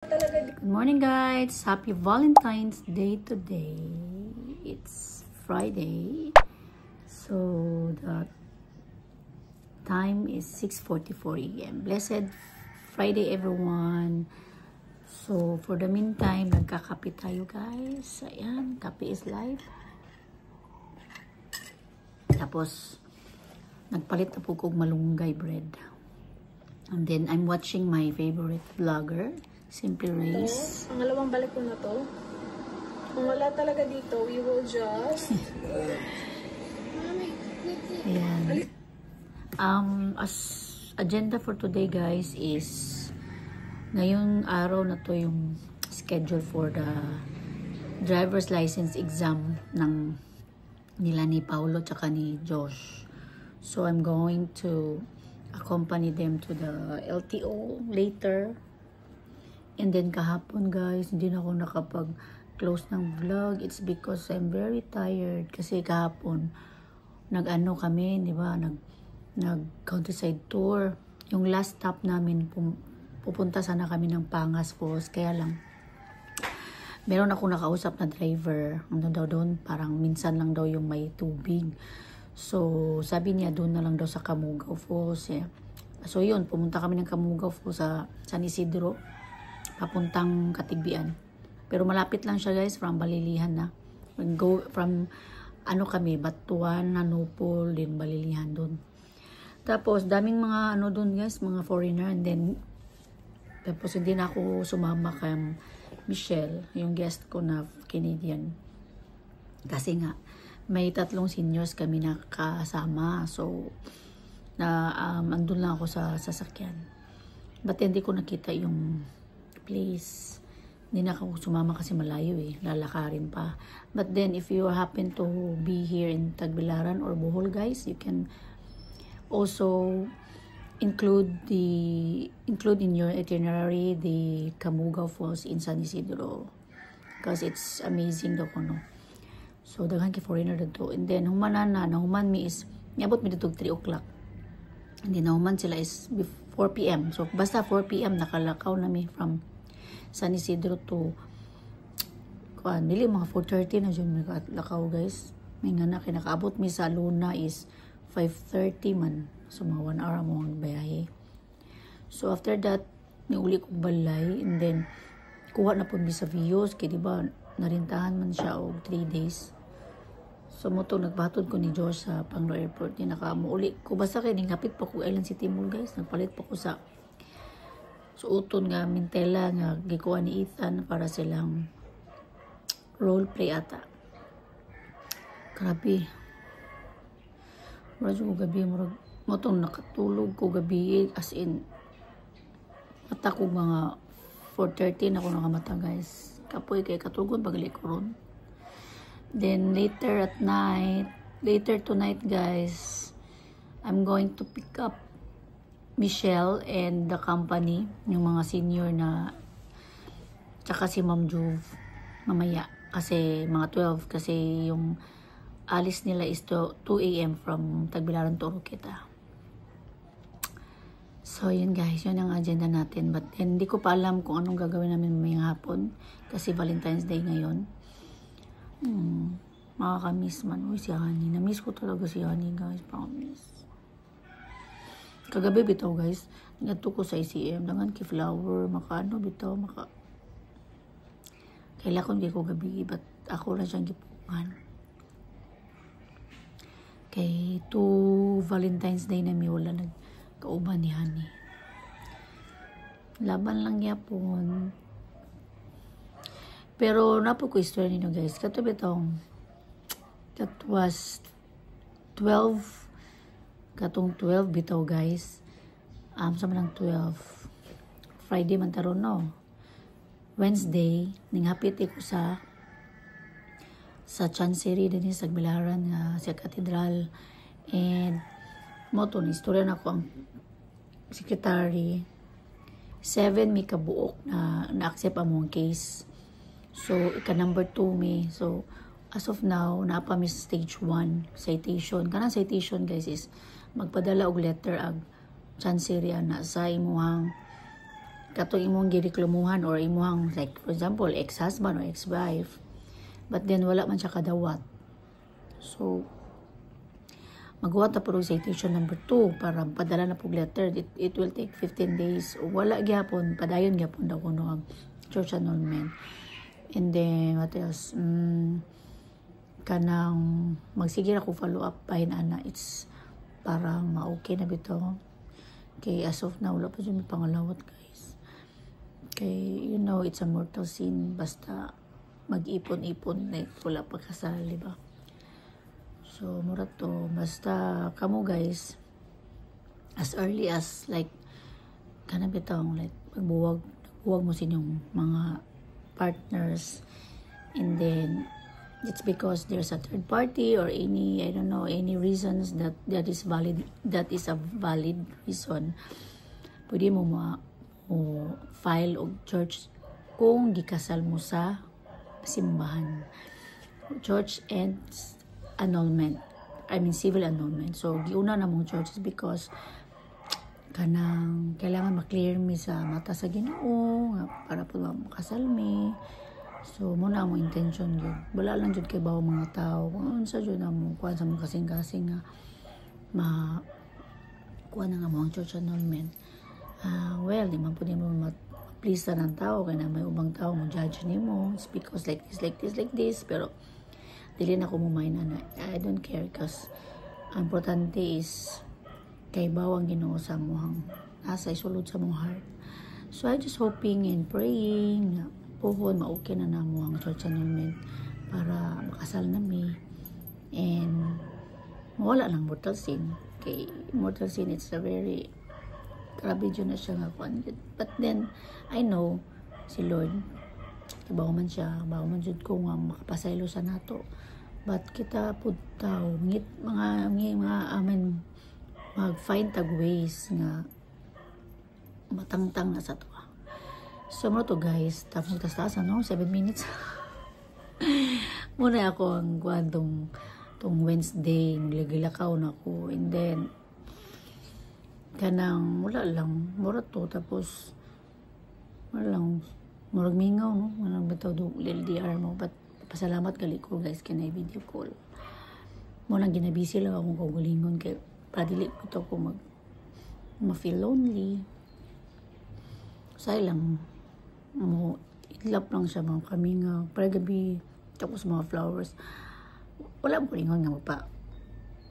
Good morning guys, happy Valentine's Day today. It's Friday, so the time is 6:44 a.m. Blessed Friday everyone. So for the meantime, nagkakape tayo guys. Ayan, kape is life. Tapos nagpalit na po kong malunggay bread. And then I'm watching my favorite vlogger, Simply Race. Pangalawang balik ko na to. Kung wala talaga dito, we will just... Ayan. As agenda for today guys is ngayong araw na to yung schedule for the driver's license exam ng nila ni Paulo tsaka ni Josh. So I'm going to accompany them to the LTO later. And then kahapon guys, hindi na ako nakapag-close ng vlog. It's because I'm very tired. Kasi kahapon, nag-ano kami, di ba? Nag-countryside tour. Yung last stop namin, pupunta sana kami ng Pangas Falls. Kaya lang, meron ako nakausap na driver. Ano daw doon? Parang minsan lang daw yung may tubig. So, sabi niya doon na lang daw sa Kamugaw Falls. Yeah. So, yun. Pumunta kami ng Kamugaw Falls sa San Isidro. Papuntang Katigbian. Pero malapit lang siya guys from Balilihan na. Go from ano kami, Batuan, Nanupol, din Balilihan doon. Tapos daming mga ano doon guys, mga foreigner, and then tapos hindi na ako sumama kay Michelle, yung guest ko na Canadian. Kasi nga may 3 seniors kami na kasama. So andun lang ako sa sasakyan. But hindi ko nakita yung place. Hindi na ako sumama kasi malayo eh. Lalakarin pa. But then, if you happen to be here in Tagbilaran or Bohol, guys, you can also include in your itinerary the Kamugaw Falls in San Isidro. Because it's amazing daw kuno. So, daghan kay foreigner dito. And then, nahuman mi is, niabot mi dito 3 o'clock. And then, nahuman sila is 4 p.m. So, basta 4 p.m. nakalakaw na mi from San Isidro to dili mga 4:30 na dyan may lakaw guys. May nga na kinakaabot mi sa Luna is 5:30 man. So mga 1 hour mo ang bayahe. So after that niuli ko balay, and then kuha na po mi sa views kay diba narintahan man siya og 3 days. So mo to nagbatod ko ni Josh sa Panglo Airport. Di nakamuuli ko basta kay ningapit pa ko Island City Mall guys. Nagpalit pa ko sa uton nga mintela nga gikuha ni Ethan para silang role play ata. Grabe. Mura ko gabi mo tong nakatulog ko gabi as in mata ko mga 4:30 na ako nakamata guys. Kapoy kay katugon pagali ko ron. Then later tonight guys, I'm going to pick up Michelle and the company, yung mga senior na tsaka si Ma'am Juve mamaya kasi mga 12 kasi yung alis nila is 2 a.m. from Tagbilaran to Oroqueta. So yun guys, yun ang agenda natin, but hindi ko pa alam kung anong gagawin namin mamayang hapon kasi Valentine's Day ngayon. Makakamiss man. Uy, si Honey, na-miss ko talaga si Honey guys, promise. Kagabi bitaw guys, ngadto ko sa ICM, dangan ki flower, makaano bitaw, kailakon di ko gabi, but ako lang siyang gipungan. Kay to Valentine's Day na mi wala nagkauban ni Honey. Laban lang yapon. Pero napo ko istorya ninyo guys, kato bitaw, that was 12 katong 12 bitaw guys. Sa manang 12 Friday man taron no. Wednesday ning hapit ko sa Chancery din sa Tagbilaran nga sa Cathedral, and mo to ni istorya na ko ang secretary 7 mi kabuok na accept among case. So ika number 2 mi. So as of now napa mi stage 1 citation. Kanang citation guys is magpadala og letter ag Chancery na sa imuhang katong imong gireklamuhan or imong, like for example, ex-husband or ex-wife, but then wala man siya kadawat. So magawa ta pud citation number 2 para padala na pug letter. It will take 15 days. Wala gyapon, padayon gyapon daw kuno ang church annulment. And then what else? Kanang magsige ako follow up pa ana. It's para ma-okay na bitaw. Kay as of now wala pa jud mi pangalawat, guys. Kay you know it's a mortal sin basta mag-ipon-ipon like wala pa kasal, di ba? So, mura to. Basta, kamo guys, as early as, like, kanabitang, like, magbuwag mo sa inyong mga partners, and then, it's because there's a third party, or any, I don't know, any reasons that is valid, that is a valid reason. Pwede mo file og church kung gikasal mo sa simbahan. Church and annulment. I mean, civil annulment. So, giuna na mong church is because kanang kailangan maklear mi sa mata sa Ginoo para po makasal mi. So, muna ang intention yun. Wala lang jud kay bawo mga tao. Kung unsa jud na mo kuan sa mga kasing-kasing nga kuan na nga mo ang church annulment. Well, di man po di mo please na ng tao kaya na may ubang tao mo judge nimo. It's because like this. Pero dili na ko mumain na I don't care because ang importante is kay bawang Ginoo sa mohang nasa isulod sa mong heart. So I just hoping and praying na puhon ma-okay na mo ang church annulment para makasal na mi and mawala lang mortal sin. Kay mortal sin, it's a very grabe dyan na siya nga kuan. But then I know si Lord bago man siya, bago man jud ko nga makapasaylo sa nato. But kita pud taw mga amen mag-find tag ways nga matangtang na sa to. So mo to guys, tapos tas-tasan no 7 minutes. Muna ako ang kuan tong Wednesday, maglagilakaw na ako, and then kanang wala lang mura to, tapos wala lang murag mingaw no, walang bitaw do LDR mo. But pasalamat gali ko guys kanay video call mo lang, ginabisi lang akong kagulingon kay padili ko to ko ma-feel lonely. Say lang mo itlap lang siya mga kamingaw para gabi, tapos mga flowers wala mo ringon nga pa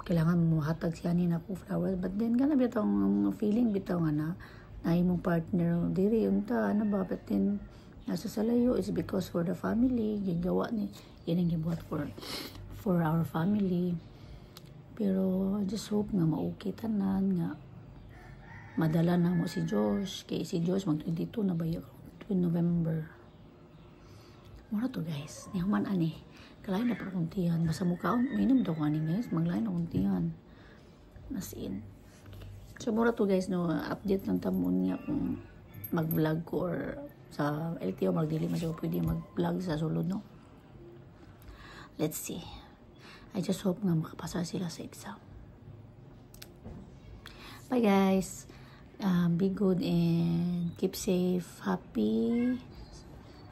kailangan mo hatag siya ni na po flowers. But then gana bitaw ang feeling bitaw nga na imong partner diri unta ano ba, but then nasa salayo is because for the family gigawa ni yan ang gibuhat for our family. Pero I just hope nga ma-okay tanan nga madala na mo si Josh, kay si Josh mag 22 na ba yung November. Mura to guys, niyaman ani kalain na para kuntihan basta mukhaon minum daw ani guys, maglain na kuntihan as in. So mura to guys no, update lang tamon niya kung mag-vlog ko or sa LTO magdili masyo pwede mag-vlog sa sulod no. Let's see. I just hope nga makapasa sila sa exam. Bye guys. Be good and keep safe. Happy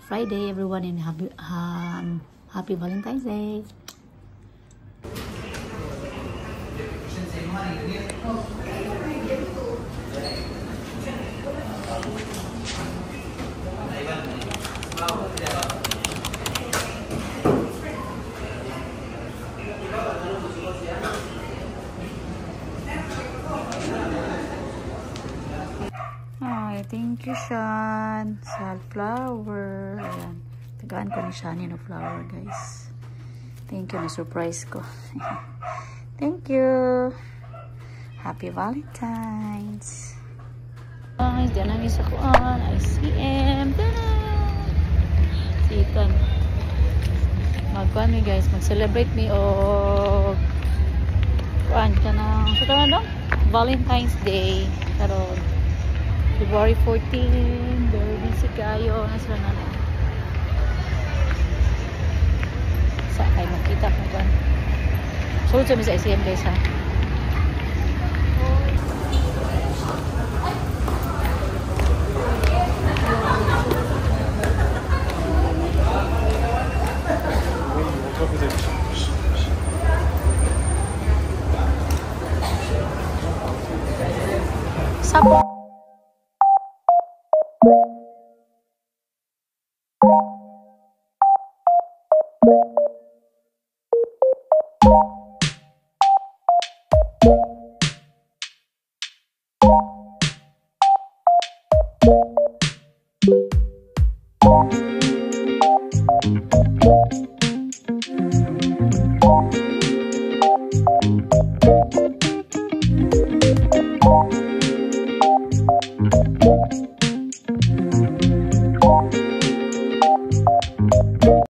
Friday everyone and happy Valentine's Day. Ay, thank you, Sean. Sa flower. Ayan. Tagaan ko ni Sean yung flower, guys. Thank you. Na-surprise ko. Thank you. Happy Valentine's. Guys, diyan ang isa ko on. ICM. Tada! Si Ethan. Magkuhan mi, guys. Mag-celebrate mi o kuhan ka na. Sa taon na? Valentine's Day. Karon February 14, very busy kayo. Nasa na lang. Sa kayo makita kung kan. So, sa misa ICM guys ha.